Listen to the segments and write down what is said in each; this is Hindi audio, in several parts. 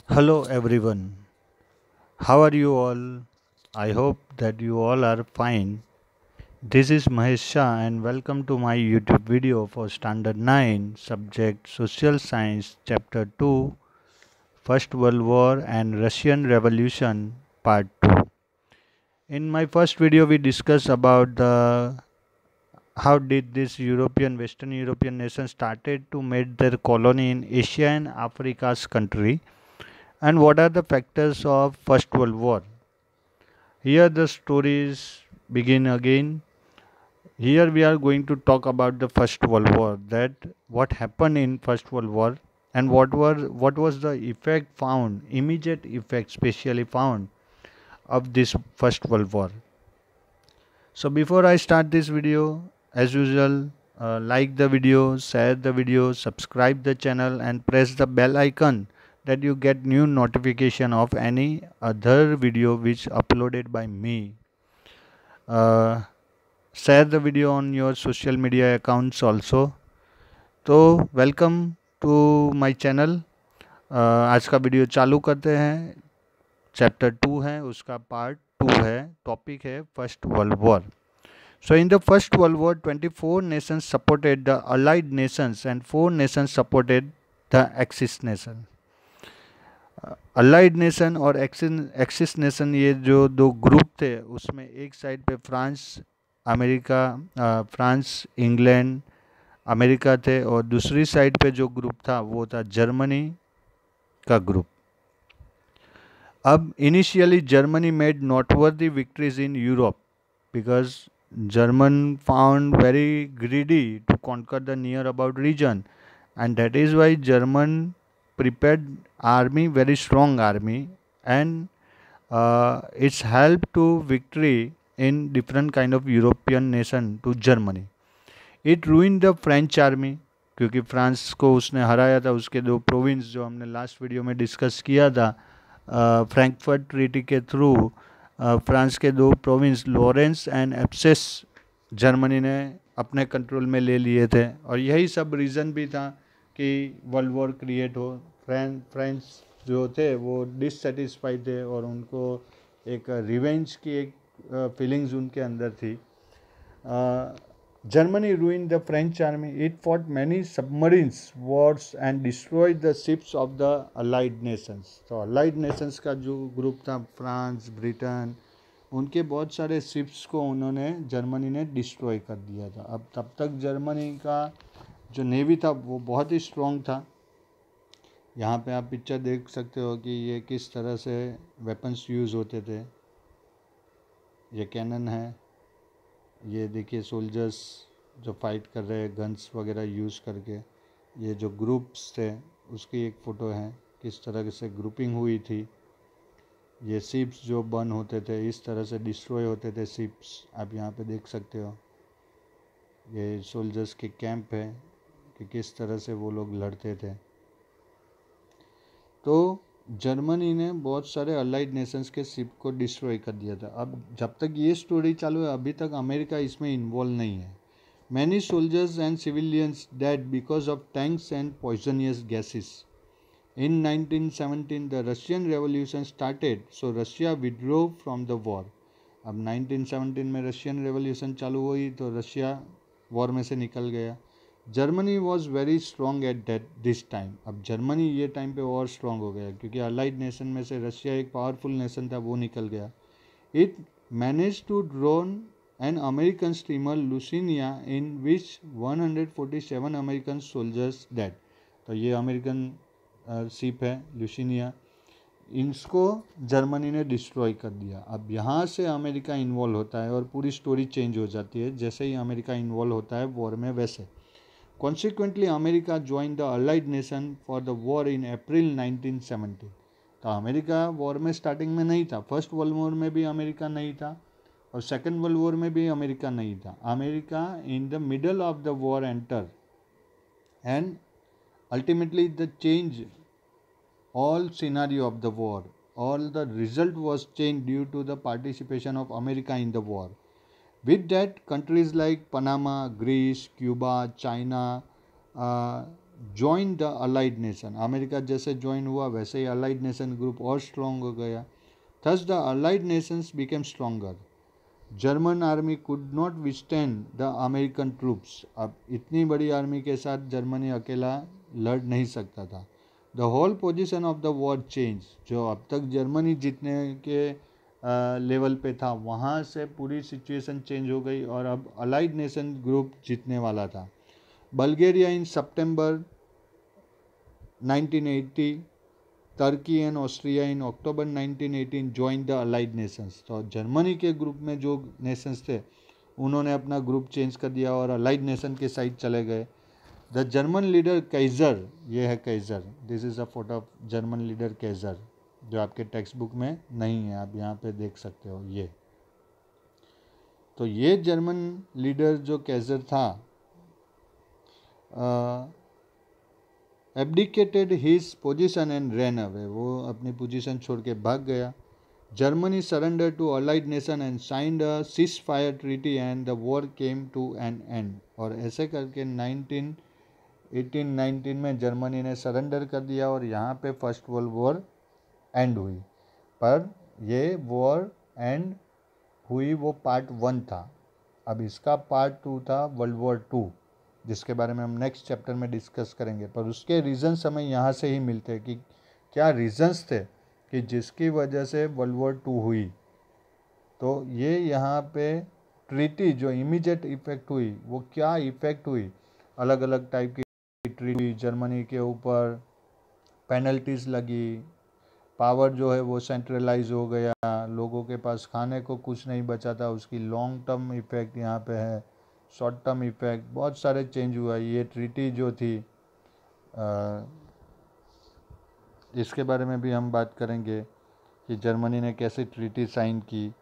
Hello everyone. How are you all? I hope that you all are fine. This is Mahesh Shah and welcome to my YouTube video for Standard 9 subject Social Science Chapter 2 First World War and Russian Revolution Part 2. In my first video we discussed about the how did this Western European nation started to make their colony in Asia and Africa's country and what are the factors of First World War. Here the stories begin again. Here we are going to talk about the First World War, that what happened in First World War and what was the effect found, immediate effect specially found of this First World War. So before I start this video, as usual, like the video, share the video, subscribe the channel and press the bell icon that you get new notification of any other video which uploaded by me. Uh, Share the video on your social media accounts also. तो वेलकम टू माय चैनल। आज का वीडियो चालू करते हैं। चैप्टर 2 है, उसका पार्ट 2 है। टॉपिक है first world war. So in the first world war 24 Nations supported the allied Nations and 4 Nations supported the axis nation. Allied nation और एक्सिस नेशन, ये जो दो ग्रुप थे, उसमें एक साइड पे फ्रांस, इंग्लैंड, अमेरिका थे और दूसरी साइड पे जो ग्रुप था वो था जर्मनी का ग्रुप। अब initially Germany made noteworthy victories in Europe because German found very greedy to conquer the near about region and that is why German prepared army, very strong army, and it's helped to victory in different kind of European nation to Germany. It ruined the French army क्योंकि फ्रांस को उसने हराया था। उसके दो प्रोविंस जो हमने लास्ट वीडियो में डिस्कस किया था, फ्रैंकफर्ट ट्रीटी के थ्रू फ्रांस के दो province Lawrence and abscess Germany ने अपने कंट्रोल में ले लिए थे और यही सब रीज़न भी था कि वर्ल्ड वॉर क्रिएट हो। फ्रेंच जो थे वो डिससेटिस्फाइड थे और उनको एक रिवेंज की एक फीलिंग्स उनके अंदर थी। Germany ruined the French army. It fought many submarines wars and destroyed the ships of the Allied nations. तो Allied nations का जो ग्रुप था, फ्रांस, ब्रिटेन, उनके बहुत सारे शिप्स को उन्होंने जर्मनी ने डिस्ट्रॉय कर दिया था। अब तब तक जर्मनी का जो नेवी था वो बहुत ही स्ट्रॉन्ग था। यहाँ पे आप पिक्चर देख सकते हो कि ये किस तरह से वेपन्स यूज़ होते थे। ये कैनन है, ये देखिए सोल्जर्स जो फाइट कर रहे हैं गन्स वगैरह यूज़ करके। ये जो ग्रुप्स थे उसकी एक फ़ोटो है, किस तरह से ग्रुपिंग हुई थी। ये शिप्स जो बर्न होते थे, इस तरह से डिस्ट्रॉय होते थे शिप्स, आप यहाँ पे देख सकते हो। ये सोल्जर्स के कैंप है कि किस तरह से वो लोग लड़ते थे। तो जर्मनी ने बहुत सारे अलाइड नेशंस के शिप को डिस्ट्रॉय कर दिया था। अब जब तक ये स्टोरी चालू है, अभी तक अमेरिका इसमें इन्वॉल्व नहीं है। Many soldiers and civilians dead because of tanks and poisonous gases. In 1917 the Russian revolution started, so Russia withdraw from the war. अब 1917 में रशियन रेवोल्यूशन चालू हुई तो रशिया वॉर में से निकल गया। Germany was very strong at this time. अब जर्मनी ये टाइम पे और स्ट्रॉन्ग हो गया क्योंकि अलाइड नेशन में से रशिया एक पावरफुल नेशन था, वो निकल गया। It manage to drown an American steamer Lusitania in which 147 American soldiers dead. तो ये अमेरिकन शिप है लुसिनिया, इसको जर्मनी ने डिस्ट्रॉय कर दिया। अब यहाँ से अमेरिका इन्वॉल्व होता है और पूरी स्टोरी चेंज हो जाती है। जैसे ही अमेरिका इन्वॉल्व होता है वॉर में, वैसे Consequently, America joined the Allied nation for the war in April 1917. तो अमेरिका वॉर में स्टार्टिंग में नहीं था। फर्स्ट वर्ल्ड वॉर में भी अमेरिका नहीं था और सेकेंड वर्ल्ड वॉर में भी अमेरिका नहीं था। America in the middle of the war enter and ultimately the change all scenario of the war. All the result was changed due to the participation of America in the war. With that, countries like Panama, Greece, Cuba, China, join the allied nation, America जैसे ज्वाइन हुआ वैसे ही अलाइड नेशन ग्रुप और स्ट्रॉन्ग हो गया. Thus the allied Nations became stronger. German army could not withstand the American troops. अब इतनी बड़ी आर्मी के साथ जर्मनी अकेला लड़ नहीं सकता था. The whole position of the war change. जो अब तक जर्मनी जीतने के लेवल पे था वहाँ से पूरी सिचुएशन चेंज हो गई और अब अलाइड नेशन ग्रुप जीतने वाला था. बल्गेरिया इन सितंबर 1980, Turkey and Austria in October 1918 join the allied Nations. तो जर्मनी के ग्रुप में जो नेशंस थे उन्होंने अपना ग्रुप चेंज कर दिया और अलाइड नेशन के साइड चले गए. द जर्मन लीडर कैजर, ये है Kaiser, this is a photo of German leader Kaiser जो आपके टेक्स्ट बुक में नहीं है, आप यहाँ पे देख सकते हो. ये तो ये जर्मन लीडर जो कैजर था abdicated his position and ran away. वो अपनी पोजीशन छोड़ के भाग गया. Germany surrender to allied nation and signed a cease fire treaty and the war came to an end. और ऐसे करके 1819 में जर्मनी ने सरेंडर कर दिया और यहाँ पे फर्स्ट वर्ल्ड वॉर एंड हुई. पर ये वॉर एंड हुई वो पार्ट 1 था. अब इसका पार्ट 2 था वर्ल्ड वॉर 2 जिसके बारे में हम नेक्स्ट चैप्टर में डिस्कस करेंगे. पर उसके रीजंस हमें यहाँ से ही मिलते हैं कि क्या रीजंस थे कि जिसकी वजह से वर्ल्ड वॉर 2 हुई. तो ये यहाँ पे ट्रीटी जो इमीडिएट इफेक्ट हुई वो क्या इफेक्ट हुई, अलग अलग टाइप की ट्रीटी हुई. जर्मनी के ऊपर पेनल्टीज लगी, पावर जो है वो सेंट्रलाइज हो गया, लोगों के पास खाने को कुछ नहीं बचा था. उसकी लॉन्ग टर्म इफेक्ट यहाँ पे है, शॉर्ट टर्म इफेक्ट, बहुत सारे चेंज हुआ. ये ट्रीटी जो थी इसके बारे में भी हम बात करेंगे कि जर्मनी ने कैसे ट्रीटी साइन की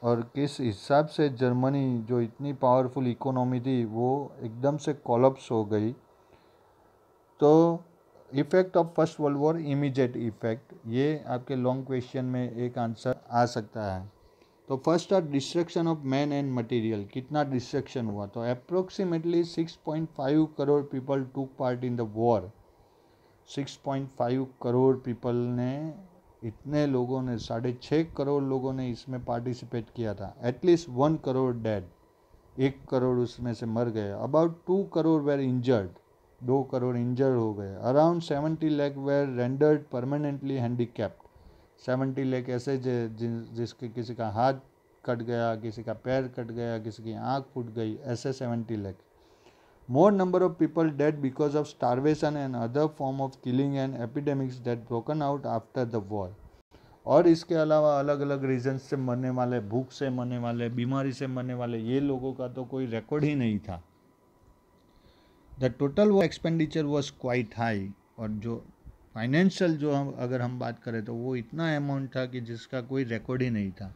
और किस हिसाब से जर्मनी जो इतनी पावरफुल इकोनॉमी थी वो एकदम से कोलैप्स हो गई. तो effect of first world war immediate effect, ये आपके लॉन्ग क्वेश्चन में एक आंसर आ सकता है. तो first are destruction of man and material. कितना डिस्ट्रक्शन हुआ, तो approximately 6.5 crore people took part in the war. 6.5 crore people ने, इतने लोगों ने, 6.5 करोड़ लोगों ने इसमें पार्टिसिपेट किया था. एटलीस्ट 1 करोड़ डेड, 1 करोड़ उसमें से मर गए. About 2 crore were injured, 2 crore injure हो गए. Around 70 lakh were rendered permanently handicapped. 70 lakh ऐसे जिसके किसी का हाथ कट गया, किसी का पैर कट गया, किसी की आँख फूट गई, ऐसे 70 लाख. मोर number of people dead because of starvation and other form of killing and epidemics that broken out after the war. और इसके अलावा अलग अलग रीजन से मरने वाले, भूख से मरने वाले, बीमारी से मरने वाले, ये लोगों का तो कोई रिकॉर्ड ही नहीं था. द टोटल वो एक्सपेंडिचर वॉज क्वाइट हाई. और जो फाइनेंशियल जो अगर हम बात करें तो वो इतना अमाउंट था कि जिसका कोई रिकॉर्ड ही नहीं था.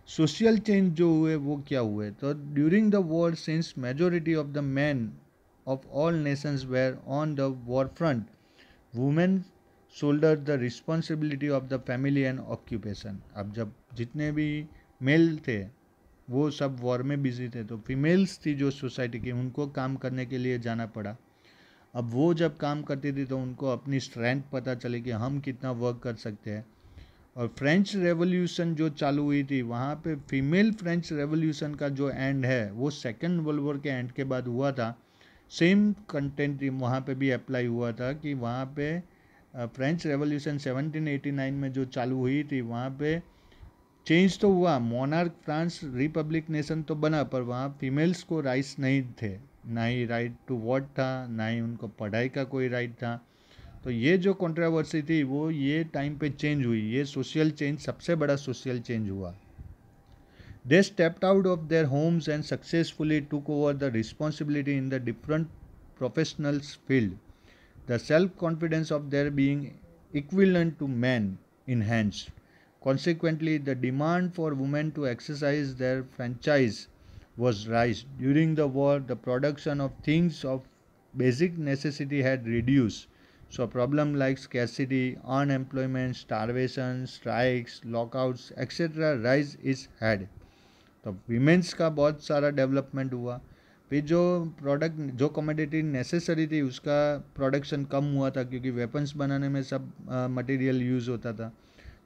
सोशल चेंज जो हुए वो क्या हुए, तो during the war since majority of the man of all nations were on the war front, women shoulder the responsibility of the family and occupation. अब जब जितने भी मेल थे वो सब वॉर में बिजी थे, तो फीमेल्स थी जो सोसाइटी की, उनको काम करने के लिए जाना पड़ा. अब वो जब काम करती थी तो उनको अपनी स्ट्रेंथ पता चली कि हम कितना वर्क कर सकते हैं. और फ्रेंच रेवोल्यूशन जो चालू हुई थी वहाँ पे फीमेल फ्रेंच रेवोल्यूशन का जो एंड है वो सेकेंड वर्ल्ड वॉर के एंड के बाद हुआ था. सेम कंटेंट वहाँ पे भी अप्लाई हुआ था कि वहाँ पे फ्रेंच रेवोल्यूशन 1789 में जो चालू हुई थी वहाँ पे चेंज तो हुआ, मोनार्क फ्रांस रिपब्लिक नेशन तो बना, पर वहाँ फीमेल्स को राइट्स नहीं थे, ना ही राइट टू वोट था, ना ही उनको पढ़ाई का कोई राइट था. तो ये जो कंट्रोवर्सी थी वो ये टाइम पे चेंज हुई. ये सोशल चेंज सबसे बड़ा सोशल चेंज हुआ. They stepped out of their homes and successfully took over the responsibility in the different professionals field. The self confidence of their being equivalent to man enhanced. Consequently, the demand for women to exercise their franchise was raised. During the war, the production of things of basic necessity had reduced. So, problems like scarcity, unemployment, starvation, strikes, lockouts, etc. rise its head. तो वीमेंस का बहुत सारा डेवलपमेंट हुआ. फिर जो प्रोडक्ट जो कमोडिटी नेसेसरी थी उसका प्रोडक्शन कम हुआ था क्योंकि वेपन्स बनाने में सब मटेरियल यूज़ होता था,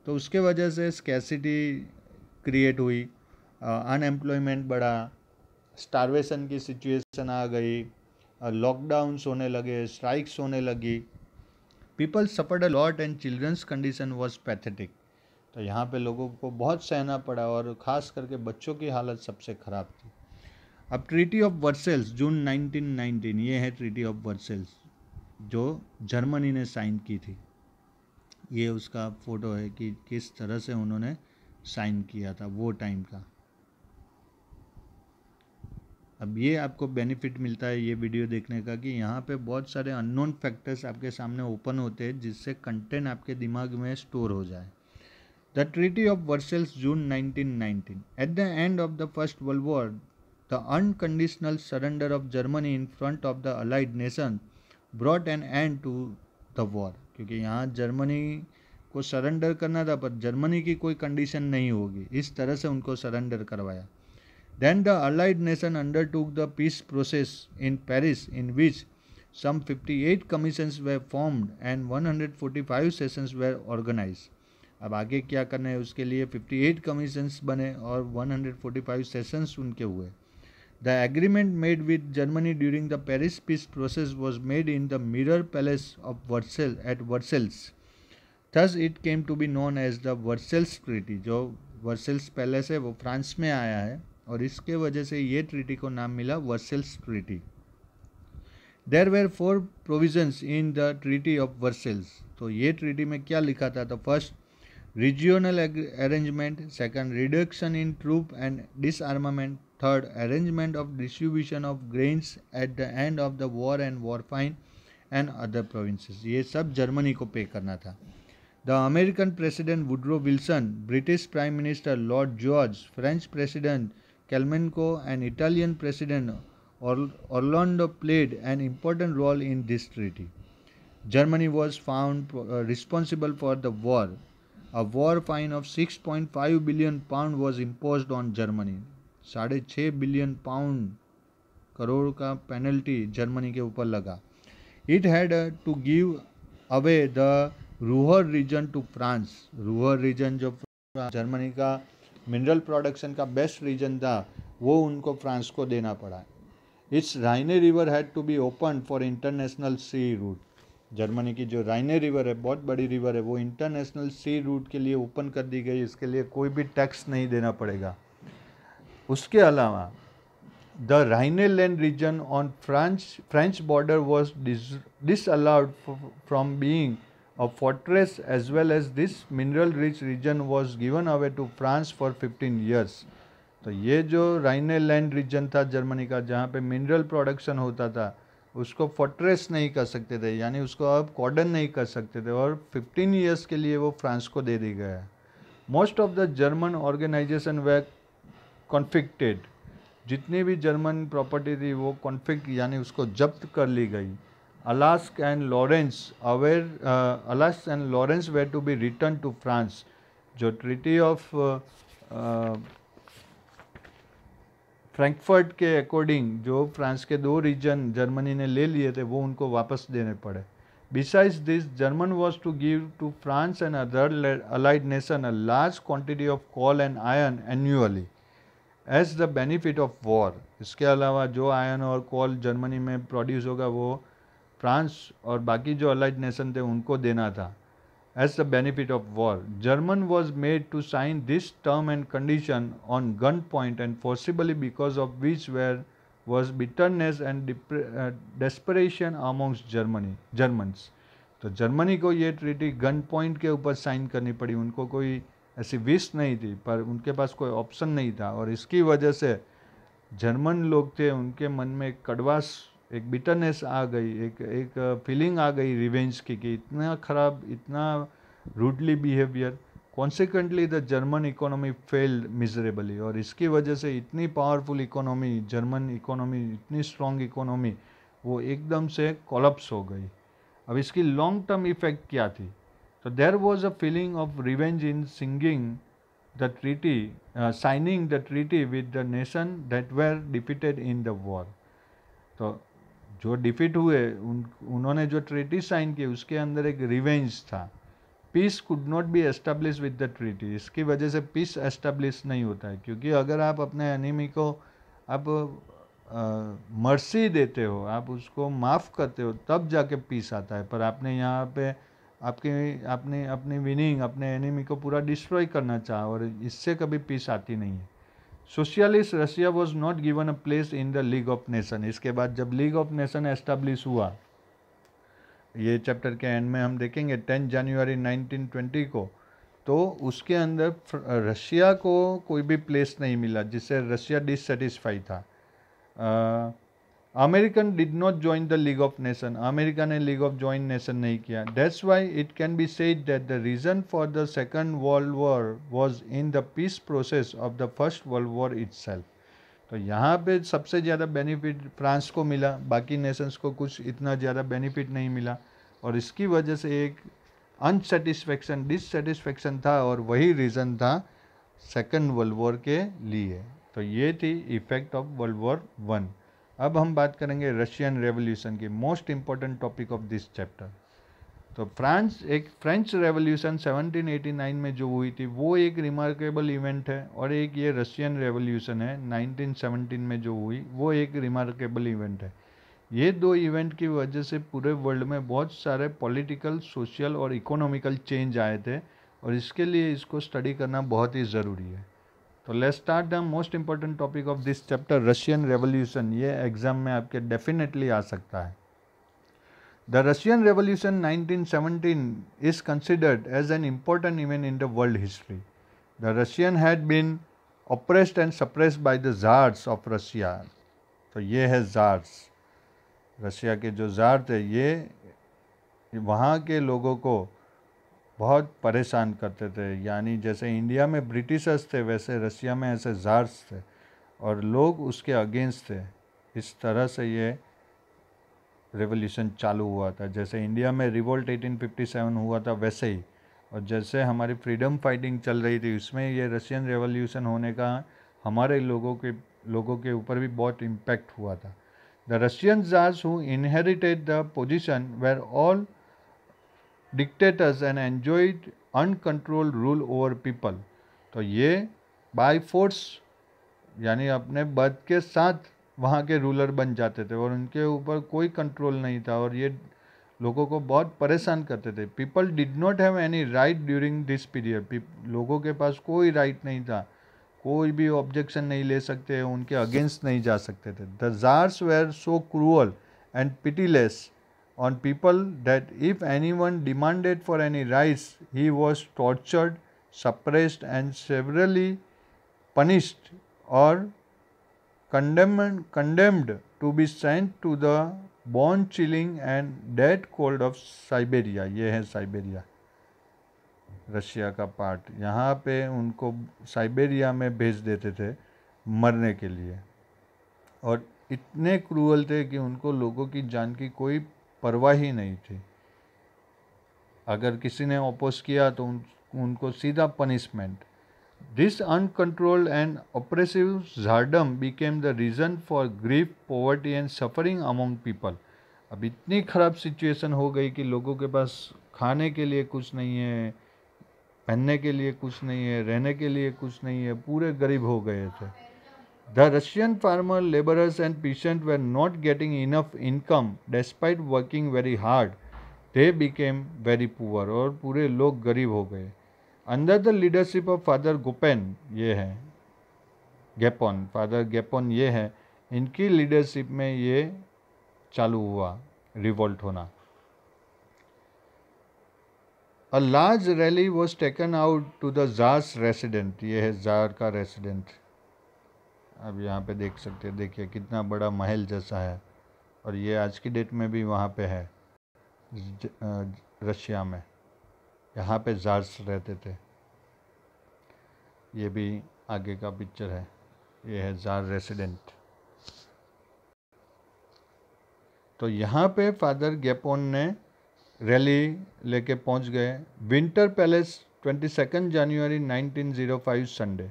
तो उसके वजह से स्कैसिटी क्रिएट हुई, अनएम्प्लॉयमेंट बढ़ा, स्टारवेशन की सिचुएशन आ गई, लॉकडाउन्स होने लगे, स्ट्राइक्स होने लगी, people suffered a lot and childrens condition was pathetic. तो यहाँ पे लोगों को बहुत सहना पड़ा और ख़ास करके बच्चों की हालत सबसे ख़राब थी। अब ट्रीटी ऑफ वर्सेल्स जून 1919, ये है ट्रीटी ऑफ वर्सेल्स जो जर्मनी ने साइन की थी। ये उसका फ़ोटो है कि किस तरह से उन्होंने साइन किया था वो टाइम का। अब ये आपको बेनिफिट मिलता है ये वीडियो देखने का कि यहाँ पे बहुत सारे अननोन फैक्टर्स आपके सामने ओपन होते हैं जिससे कंटेंट आपके दिमाग में स्टोर हो जाए। The treaty of Versailles June 1919, at the end of the first world war the unconditional surrender of Germany in front of the allied nation brought an end to the war. क्योंकि यहाँ जर्मनी को सरेंडर करना था पर जर्मनी की कोई कंडीशन नहीं होगी, इस तरह से उनको सरेंडर करवाया। Then the Allied nation undertook the peace process in Paris, in which some 58 commissions were formed and 145 sessions were organized. अब आगे क्या करना है उसके लिए 58 कमीशंस बने और 145 सेशंस उनके हुए। The agreement made with Germany during the Paris peace process was made in the Mirror Palace of Versailles at Versailles. Thus it came to be known as the Versailles Treaty. जो वर्सेल्स पैलेस है वो फ्रांस में आया है और इसके वजह से ये ट्रीटी को नाम मिला Versailles treaty. There were 4 provisions in the treaty of Versailles. तो ये ट्रीटी में क्या लिखा था? तो first, regional arrangement, second, reduction in troop and disarmament, third, arrangement of distribution of grains at the end of the war and war fine and other provinces. ये सब जर्मनी को पे करना था। The American President Woodrow Wilson, British Prime Minister Lord George, French President Calmenco and Italian President Orlando played an important role in this treaty. Germany was found responsible for the war. A war fine of 6.5 billion pound was imposed on Germany. 6.5 billion pound crore का पेनल्टी जर्मनी के ऊपर लगा। It had to give away the Ruhr region to France. Ruhr region जो जर्मनी का मिनरल प्रोडक्शन का बेस्ट रीजन था वो उनको फ्रांस को देना पड़ा। It's Rhine river had to be open for international sea route. Germany की जो राइने रिवर है, बहुत बड़ी रिवर है, वो इंटरनेशनल सी रूट के लिए ओपन कर दी गई। इसके लिए कोई भी टैक्स नहीं देना पड़ेगा। उसके अलावा the Rhineland region on French border was disallowed from being a fortress, as well as this mineral rich region was given away to France for 15 years. तो ये जो राइनेलैंड रीजन था जर्मनी का जहाँ पे मिनरल प्रोडक्शन होता था उसको फोर्ट्रेस नहीं कर सकते थे, यानी उसको अब कॉर्डन नहीं कर सकते थे और 15 ईयर्स के लिए वो फ्रांस को दे दी गया। Most of the German organisation they conflicted. जितनी भी जर्मन प्रॉपर्टी थी वो कॉन्फिक्ट यानी उसको जब्त कर ली गई। Alask and Lawrence were to be returned to France. जो ट्रीटी ऑफ फ्रैंकफर्ट के अकॉर्डिंग जो फ्रांस के 2 रीजन जर्मनी ने ले लिए थे वो उनको वापस देने पड़े। Besides this, German was to give to France and other allied nation a large quantity of coal and iron annually as the benefit of war. इसके अलावा जो आयरन और कोल जर्मनी में प्रोड्यूस होगा वो फ्रांस और बाकी जो अलाइड नेशन थे उनको देना था as the benefit of war. German was made to sign this term and condition on gun point and forcibly because of which where was bitterness and desperation amongst Germans. तो जर्मनी को ये ट्रीटी गन पॉइंट के ऊपर साइन करनी पड़ी। उनको कोई ऐसी विश नहीं थी पर उनके पास कोई ऑप्शन नहीं था और इसकी वजह से जर्मन लोग थे उनके मन में एक कड़वास, एक बिटरनेस आ गई, एक फीलिंग आ गई रिवेंज की कि इतना ख़राब, इतना rudely behaviour. Consequently the German economy failed miserably और इसकी वजह से इतनी पावरफुल इकोनॉमी, जर्मन इकोनॉमी, इतनी स्ट्रॉन्ग इकोनॉमी वो एकदम से कोलैप्स हो गई। अब इसकी लॉन्ग टर्म इफेक्ट क्या थी? तो there was a feeling of revenge in signing the treaty with the nation that were defeated in the war. तो जो डिफीट हुए उन्होंने जो ट्रीटी साइन की उसके अंदर एक रिवेंज था। Peace could not be establish with the treaty, इसकी वजह से पीस एस्टेब्लिश नहीं होता है, क्योंकि अगर आप अपने एनिमी को आप मर्सी देते हो, आप उसको माफ़ करते हो, तब जाके पीस आता है। पर आपने यहाँ पे आपने अपनी विनिंग अपने एनिमी को पूरा डिस्ट्रॉय करना चाहा और इससे कभी पीस आती नहीं है। Socialist Russia was not given a place in the league of nation. इसके बाद जब लीग ऑफ नेशन एस्टेब्लिश हुआ, ये चैप्टर के एंड में हम देखेंगे 10 जनवरी 1920 को, तो उसके अंदर रशिया को कोई भी प्लेस नहीं मिला, जिससे रशिया डिससेटिस्फाई था। American did not join the league of nation, America ने लीग ऑफ ज्वाइन नेशन नहीं किया। That's why it can be said that the reason for the second world war was in the peace process of the first world war itself. तो यहाँ पे सबसे ज़्यादा बेनिफिट फ्रांस को मिला, बाकी नेशंस को कुछ इतना ज़्यादा बेनिफिट नहीं मिला, और इसकी वजह से एक अनसेटिस्फैक्शन डिससेटिस्फैक्शन था, और वही रीज़न था सेकंड वर्ल्ड वॉर के लिए। तो ये थी इफेक्ट ऑफ वर्ल्ड वॉर 1। अब हम बात करेंगे रशियन रेवोल्यूशन की, most important topic of this chapter. तो फ्रेंच रेवोल्यूशन 1789 में जो हुई थी वो एक रिमार्केबल इवेंट है, और एक ये रशियन रेवोल्यूशन है 1917 में जो हुई वो एक रिमार्केबल इवेंट है। ये दो इवेंट की वजह से पूरे वर्ल्ड में बहुत सारे पॉलिटिकल, सोशल और इकोनॉमिकल चेंज आए थे, और इसके लिए इसको स्टडी करना बहुत ही ज़रूरी है। तो let's start the most important topic of this chapter, Russian revolution. ये एग्जाम में आपके डेफिनेटली आ सकता है। The Russian Revolution 1917 is considered as an important event in the world history. The Russian had been oppressed and suppressed by the Tsars of Russia. तो ये है ज़ार्स, रशिया के जो ज़ार थे ये वहाँ के लोगों को बहुत परेशान करते थे। यानी जैसे इंडिया में ब्रिटिशर्स थे, वैसे रशिया में ऐसे ज़ार्स थे, और लोग उसके अगेंस्ट थे। इस तरह से ये रेवोल्यूशन चालू हुआ था। जैसे इंडिया में रिवोल्ट 1857 हुआ था वैसे ही, और जैसे हमारी फ्रीडम फाइटिंग चल रही थी उसमें ये रशियन रेवोल्यूशन होने का हमारे लोगों के ऊपर भी बहुत इम्पैक्ट हुआ था। The Russian czars who inherited the position were all dictators and enjoyed uncontrolled rule over people. तो ये बाय फोर्स यानी अपने बद के साथ वहाँ के रूलर बन जाते थे, और उनके ऊपर कोई कंट्रोल नहीं था, और ये लोगों को बहुत परेशान करते थे। People did not have any right during this period, लोगों के पास कोई राइट नहीं था, कोई भी ऑब्जेक्शन नहीं ले सकते, उनके अगेंस्ट नहीं जा सकते थे। The czars were so cruel and pitiless on people that if anyone demanded for any rights he was tortured, suppressed and severely punished or condemned to be sent to the bone chilling and dead cold of Siberia। ये है साइबेरिया, रशिया का पार्ट। यहाँ पे उनको साइबेरिया में भेज देते थे मरने के लिए, और इतने क्रूअल थे कि उनको लोगों की जान की कोई परवाह ही नहीं थी। अगर किसी ने अपोज किया तो उनको सीधा punishment. This uncontrolled and oppressive tsardom became the reason for grief, poverty and suffering among people। अब इतनी ख़राब सिचुएशन हो गई कि लोगों के पास खाने के लिए कुछ नहीं है, पहनने के लिए कुछ नहीं है, रहने के लिए कुछ नहीं है, पूरे गरीब हो गए थे। The Russian farmer, laborers and peasants were not getting enough income despite working very hard. They became very poor, और पूरे लोग गरीब हो गए। Under the leadership of father Gapon, ये है गेपोन, फादर गेपोन ये है, इनकी लीडरशिप में ये चालू हुआ रिवोल्ट होना। A large rally was taken out to the czar's resident, ये है ज़ार का रेसिडेंट। अब यहाँ पे देख सकते हैं, देखिए कितना बड़ा महल जैसा है, और ये आज की डेट में भी वहाँ पे है रशिया में। यहाँ पे ज़ार्स रहते थे। ये भी आगे का पिक्चर है, ये है ज़ार रेसिडेंट। तो यहाँ पे फादर गेपोन ने रैली लेके पहुँच गए। Winter Palace 22 January 1905 Sunday.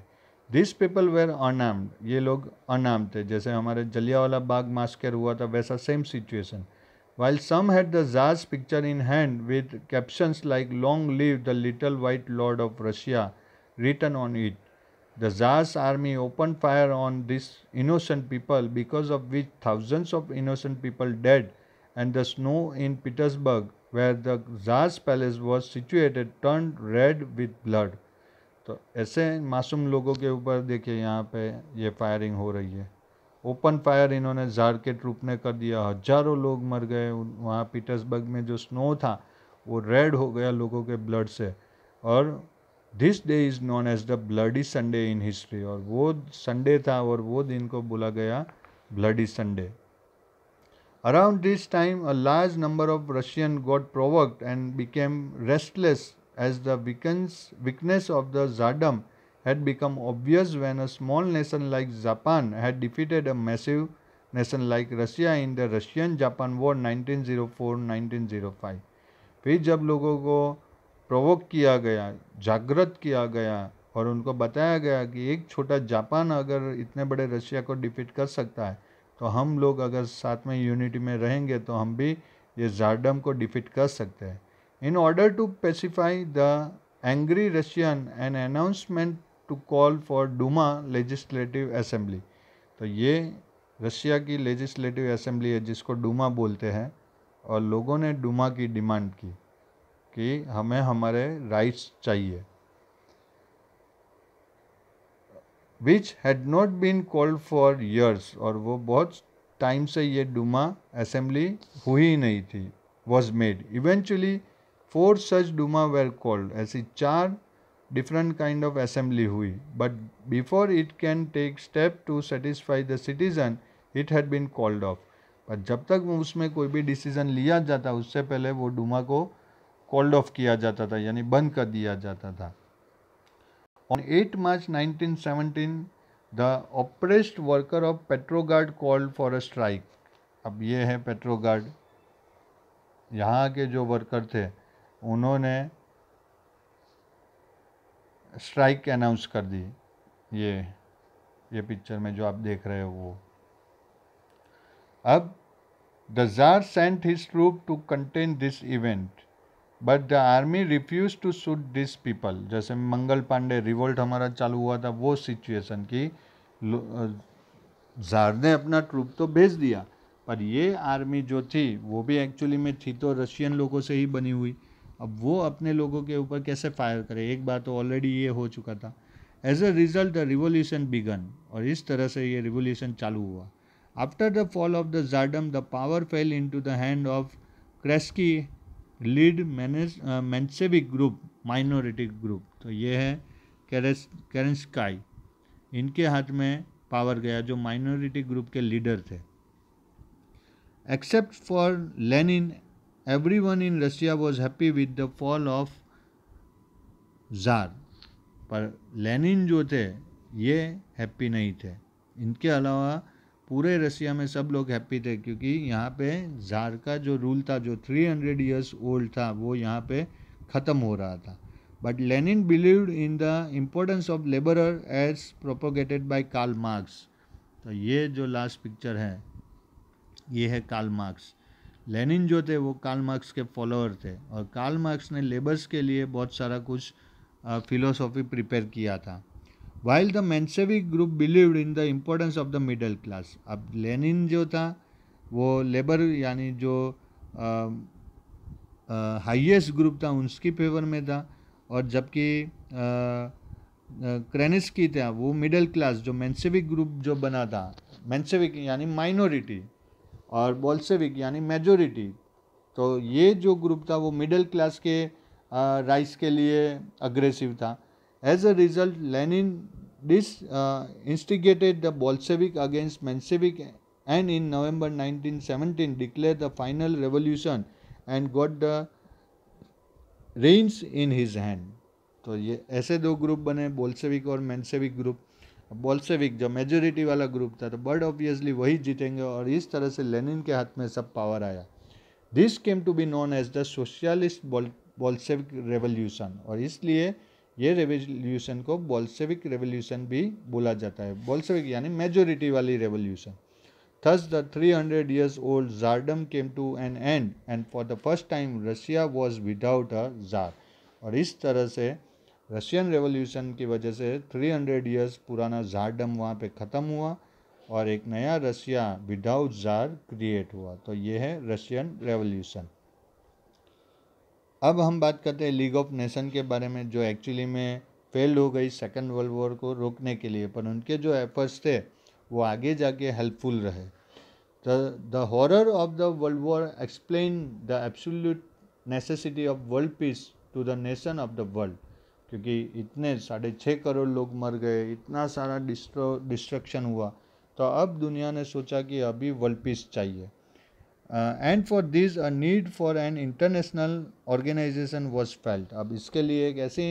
This people were unarmed, ये लोग अनआर्म्ड थे, जैसे हमारे जलियांवाला बाग मास्कर हुआ था वैसा same situation. While some had the Tsar's picture in hand with captions like "Long live the little white lord of Russia" written on it, the Tsar's army opened fire on these innocent people, because of which thousands of innocent people died, and the snow in Petersburg, where the Tsar's palace was situated, turned red with blood. तो ऐसे मासूम लोगों के ऊपर देखिए यहाँ पे ये फायरिंग हो रही है. ओपन फायर इन्होंने जार के ट्रूप ने कर दिया, हजारों लोग मर गए. वहाँ पीटर्सबर्ग में जो स्नो था वो रेड हो गया लोगों के ब्लड से. और this day is known as the bloody Sunday in history, और वो संडे था और वो दिन को बोला गया bloody Sunday. Around this time, a large number of Russians got provoked and became restless, as the weakness of the Tsardom had become obvious when a small nation like Japan had defeated a massive nation like Russia in the Russian-Japan War 1904-1905. फिर जब लोगों को प्रोवोक किया गया, जागृत किया गया और उनको बताया गया कि एक छोटा जापान अगर इतने बड़े रशिया को डिफीट कर सकता है, तो हम लोग अगर साथ में यूनिटी में रहेंगे तो हम भी ये जार्डम को डिफीट कर सकते हैं. In order to pacify the angry Russian an announcement to call for Duma legislative assembly. तो ये रशिया की लेजिस्लेटिव असेंबली है जिसको डूमा बोलते हैं, और लोगों ने डूमा की डिमांड की कि हमें हमारे राइट्स चाहिए, which had not been called for years, और वो बहुत टाइम से ये डूमा असेंबली हुई ही नहीं थी, was made. Eventually 4 such Duma were called. ऐसी 4 डिफरेंट काइंड ऑफ असेंबली हुई, but before it can take step to satisfy the citizen it had been called off. पर जब तक उसमें कोई भी डिसीजन लिया जाता उससे पहले वो डूमा को कॉल्ड ऑफ किया जाता था, यानी बंद कर दिया जाता था. On 8 March 1917, the oppressed worker of Petrograd called for a strike. अब ये है पेट्रोगार्ड, यहाँ के जो वर्कर थे उन्होंने स्ट्राइक अनाउंस कर दी. ये पिक्चर में जो आप देख रहे हो वो. अब the tsar sent his troop to contain this event, but the army refuse to shoot this people. जैसे मंगल पांडे रिवोल्ट हमारा चालू हुआ था, वो सिचुएशन की जार ने अपना ट्रूप तो भेज दिया, पर ये आर्मी जो थी वो भी एक्चुअली में थी तो रशियन लोगों से ही बनी हुई. अब वो अपने लोगों के ऊपर कैसे फायर करे, एक बार तो ऑलरेडी ये हो चुका था. As a result the revolution began, और इस तरह से ये रिवोल्यूशन चालू हुआ. After the fall of the czardom the power fell into the hand of Kerensky led Menshevik group minority group. तो ये है केरेंस्काई, इनके हाथ में पावर गया जो माइनॉरिटी ग्रुप के लीडर थे. Except for Lenin everyone in Russia was happy with the fall of jar. पर लेनिन जो थे ये हैप्पी नहीं थे. इनके अलावा पूरे रशिया में सब लोग हैप्पी थे, क्योंकि यहाँ पे जार का जो रूल था जो 300 ईयर्स ओल्ड था वो यहाँ पे ख़त्म हो रहा था. But Lenin believed in the importance of labourer as propagated by Karl Marx. तो ये जो लास्ट पिक्चर है ये है कार्ल मार्क्स. लेनिन जो थे वो कार्ल मार्क्स के फॉलोअर थे, और कार्ल मार्क्स ने लेबर्स के लिए बहुत सारा कुछ फिलोसॉफी प्रिपेयर किया था. While the Menshevik group believed in the importance of the middle class. अब लेनिन जो था वो लेबर यानी जो हाईएस्ट ग्रुप था उसकी फेवर में था, और जबकि क्रेनिस्की था वो मिडिल क्लास, जो मेंशेविक ग्रुप जो बना था, मेंशेविक यानी माइनॉरिटी और बोल्शेविक यानी मेजोरिटी, तो ये जो ग्रुप था वो मिडिल क्लास के राइट्स के लिए अग्रेसिव था. As a result, Lenin instigated the Bolshevik against Menshevik, and in November 1917 declared the final revolution and got the reins in his hand. तो ये ऐसे दो ग्रुप बने, बोल्शेविक और मेंशेविक ग्रुप. बोल्शेविक जो मेजोरिटी वाला ग्रुप था तो बट ऑब्वियसली वही जीतेंगे, और इस तरह से लेनिन के हाथ में सब पावर आया. This came to be known as the socialist Bolshevik revolution, और इसलिए ये रेवोल्यूशन को बोल्शेविक रेवोल्यूशन भी बोला जाता है। बोल्शेविक यानी मेजोरिटी वाली revolution. Thus the 300 years old Tsardom came to an end and for the first time Russia was without a Tsar। और इस तरह से रशियन रेवोल्यूशन की वजह से 300 इयर्स पुराना ज़ारडम वहाँ पे ख़त्म हुआ और एक नया रशिया विदाउट ज़ार क्रिएट हुआ। तो ये है रशियन रेवोल्यूशन। अब हम बात करते हैं लीग ऑफ नेशन के बारे में, जो एक्चुअली में फेल हो गई सेकेंड वर्ल्ड वॉर को रोकने के लिए, पर उनके जो एफर्ट्स थे वो आगे जाके हेल्पफुल रहे। The horror of the world war explain the absolute necessity of world peace to the nation of the world. क्योंकि इतने 6.5 करोड़ लोग मर गए, इतना सारा डिस्ट्रक्शन हुआ, तो अब दुनिया ने सोचा कि अभी वर्ल्ड पीस चाहिए। And for this a need for an international organisation was felt. अब इसके लिए एक ऐसी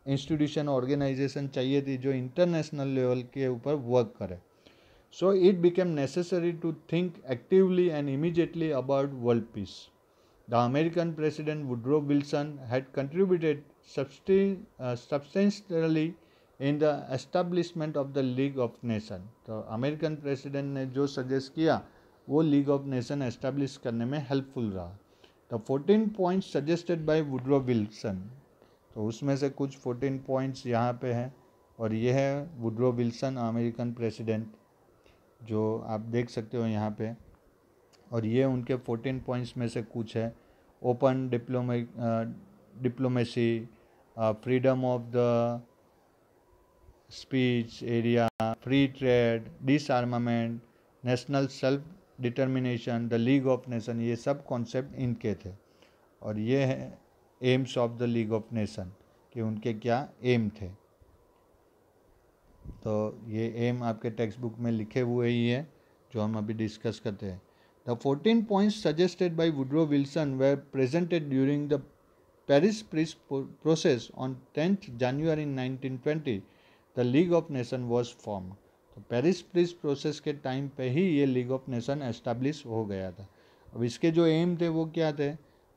इंस्टीट्यूशन ऑर्गेनाइजेशन चाहिए थी जो इंटरनेशनल लेवल के ऊपर वर्क करे। So it became necessary to think actively and immediately about world peace. The American President Woodrow Wilson had contributed substantially in the establishment of the League of Nations. तो अमेरिकन प्रेसिडेंट ने जो सजेस्ट किया वो लीग ऑफ नेशन एस्टेब्लिश करने में हेल्पफुल रहा। The 14 points suggested by Woodrow Wilson, तो उसमें से कुछ 14 पॉइंट्स यहाँ पे हैं और ये है वुड्रो विल्सन अमेरिकन प्रेसिडेंट, जो आप देख सकते हो यहाँ पे। और ये उनके 14 पॉइंट्स में से कुछ है। Open diplomacy, freedom of the speech area, free trade, डिसआर्मामेंट, national self determination, the league of nation, ये सब कॉन्सेप्ट इनके थे। और ये है AIIMS of the league of nation कि उनके क्या एम थे। तो ये एम आपके टेक्स्ट बुक में लिखे हुए ही है जो हम अभी डिस्कस करते हैं। The 14 points suggested by Woodrow Wilson were presented during the Paris peace process on 10 January 1920। The league of nation was form. तो पेरिस पीस प्रोसेस के टाइम पे ही ये लीग ऑफ नेशन एस्टेब्लिश हो गया था। अब इसके जो एम थे वो क्या थे?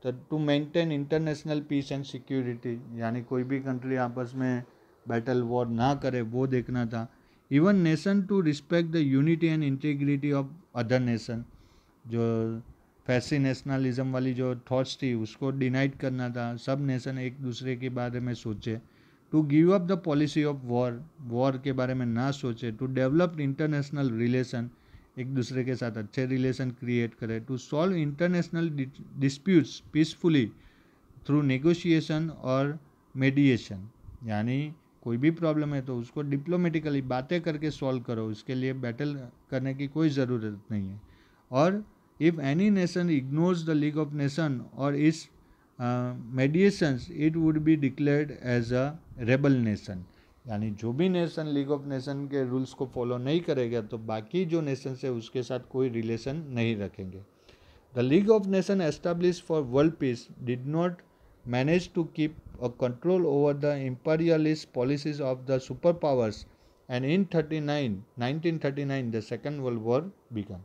तो to maintain international peace and security, यानी कोई भी कंट्री आपस में बैटल वॉर ना करे वो देखना था। Even nation to respect the unity and integrity of other nation, जो फैसी नेशनलिज्म वाली जो थॉट्स थी उसको डिनाइट करना था, सब नेशन एक दूसरे के बारे में सोचे। To give up the policy of war, war के बारे में ना सोचे। टू डेवलप इंटरनेशनल रिलेशन, एक दूसरे के साथ अच्छे रिलेशन क्रिएट करे। To solve international disputes peacefully through negotiation और मेडिएशन, यानी कोई भी प्रॉब्लम है तो उसको डिप्लोमेटिकली बातें करके सॉल्व करो, उसके लिए बैटल करने की कोई ज़रूरत नहीं है। और if any nation ignores the league of Nation और its mediations it would be declared as a rebel nation, यानी जो भी नेशन लीग ऑफ नेशन के रूल्स को फॉलो नहीं करेगा तो बाकी जो नेशन है उसके साथ कोई रिलेशन नहीं रखेंगे। The league of nation establish for world peace did not manage to keep a control over the imperialist policies of the superpowers and in 1939 the second world war began।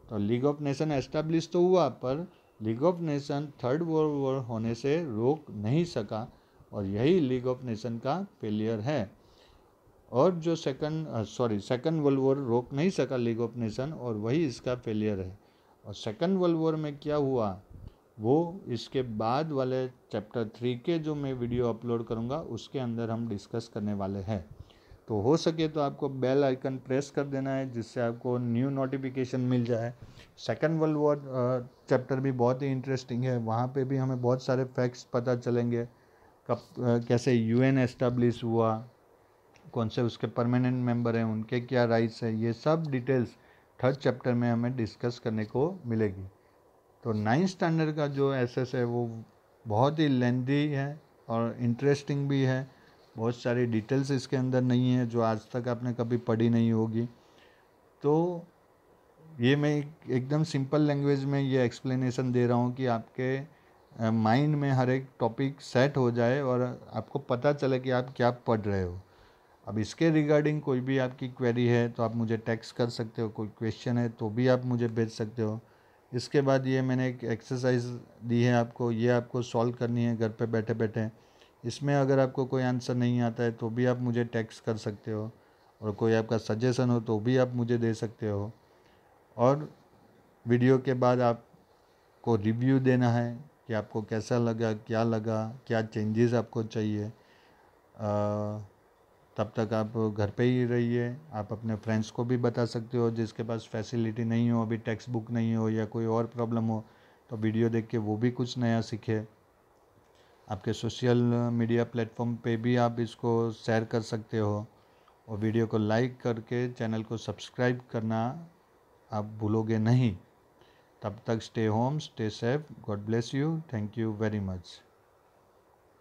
तो लीग ऑफ नेशन एस्टेब्लिश तो हुआ पर league of nation third world war होने से रोक नहीं सका और यही लीग ऑफ नेशन का फेलियर है। और जो सेकंड वर्ल्ड वॉर रोक नहीं सका लीग ऑफ नेशन और वही इसका फेलियर है। और सेकंड वर्ल्ड वॉर में क्या हुआ वो इसके बाद वाले चैप्टर 3 के जो मैं वीडियो अपलोड करूँगा उसके अंदर हम डिस्कस करने वाले हैं। तो हो सके तो आपको बेल आइकन प्रेस कर देना है जिससे आपको न्यू नोटिफिकेशन मिल जाए। सेकंड वर्ल्ड वॉर चैप्टर भी बहुत ही इंटरेस्टिंग है, वहाँ पे भी हमें बहुत सारे फैक्ट्स पता चलेंगे, कब कैसे यूएन एस्टेब्लिश हुआ, कौन से उसके परमानेंट मेंबर हैं, उनके क्या राइट्स है, ये सब डिटेल्स थर्ड चैप्टर में हमें डिस्कस करने को मिलेगी। तो 9th स्टैंडर्ड का जो एसएस है वो बहुत ही लेंथी है और इंटरेस्टिंग भी है, बहुत सारी डिटेल्स इसके अंदर नहीं है जो आज तक आपने कभी पढ़ी नहीं होगी। तो ये मैं एकदम सिंपल लैंग्वेज में ये एक्सप्लेनेशन दे रहा हूँ कि आपके माइंड में हर एक टॉपिक सेट हो जाए और आपको पता चले कि आप क्या पढ़ रहे हो। अब इसके रिगार्डिंग कोई भी आपकी क्वेरी है तो आप मुझे टेक्स्ट कर सकते हो, कोई क्वेश्चन है तो भी आप मुझे भेज सकते हो। इसके बाद ये मैंने एक एक्सरसाइज दी है आपको, ये आपको सॉल्व करनी है घर पे बैठे बैठे। इसमें अगर आपको कोई आंसर नहीं आता है तो भी आप मुझे टेक्स्ट कर सकते हो, और कोई आपका सजेशन हो तो भी आप मुझे दे सकते हो। और वीडियो के बाद आपको रिव्यू देना है कि आपको कैसा लगा, क्या चेंजेस आपको चाहिए। तब तक आप घर पे ही रहिए। आप अपने फ्रेंड्स को भी बता सकते हो जिसके पास फैसिलिटी नहीं हो, अभी टेक्स्ट बुक नहीं हो या कोई और प्रॉब्लम हो, तो वीडियो देख के वो भी कुछ नया सीखे। आपके सोशल मीडिया प्लेटफॉर्म पे भी आप इसको शेयर कर सकते हो, और वीडियो को लाइक करके चैनल को सब्सक्राइब करना आप भूलोगे नहीं। तब तक stay home, stay safe, God bless you, thank you very much.